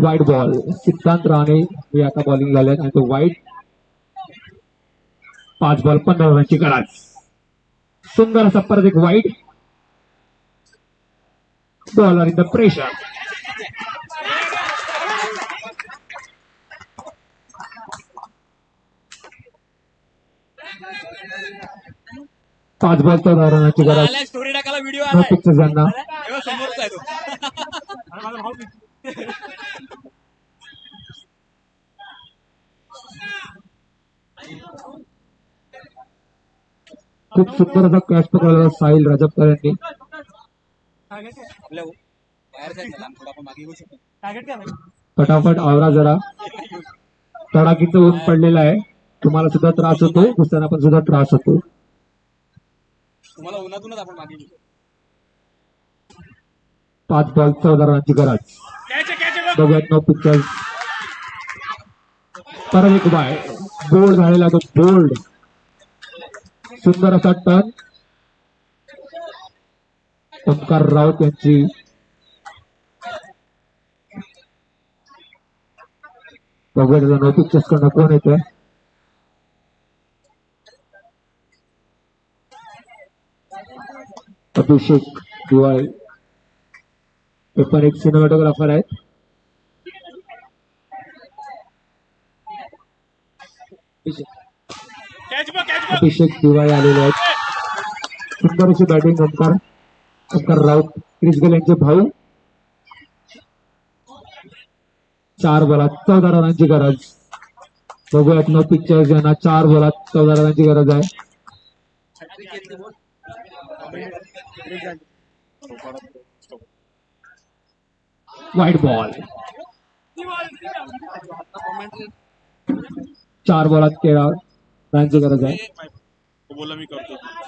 वाईट बॉल. सिद्धांत राणे हे आता बॉलिंग झाले आणि तो वाईट. 5 बॉल 15 रनांची गरज. सुंदर असा परत एक वाईट. Bowler in the pressure. पाच बॉल 14 रनांची गरज. नो पिक्चर्स यांना. खूप सुंदर असा कॅच पकडला साहिल राजपकर यांनी. फटाफट आवरा जरा. तडाखीचं ऊन पडलेलं आहे. तुम्हाला सुद्धा त्रास होतो, दुसऱ्यांना पण सुद्धा त्रास होतो. उन्हातूनच आपण मागे 5 बॉल 14 रनांची गरज. बघूयात नो पिक्चर्स. परत एक बाय. बोल्ड झालेला तो बोल्ड. सुंदर असा टर्न. ओंकार राऊत यांची बघूया नो पिक्चर्स कडनं कोण येतोय. अभिषेक दिवाळी हे पण एक सिनेमॅटोग्राफर आहेत. अभिषेक दिवाळी आलेले आहेत. सुंदर अशी बॅटिंग ओंकार राऊत क्रिसगेल यांचे भाऊ. 4 बॉलात 14 रनांची गरज. बघूयात नो पिक्चर्स यांना 4 बॉलात 14 रनांची गरज आहे. वाईट बॉल. 4 बॉलात 13 रनांची गरज आहे.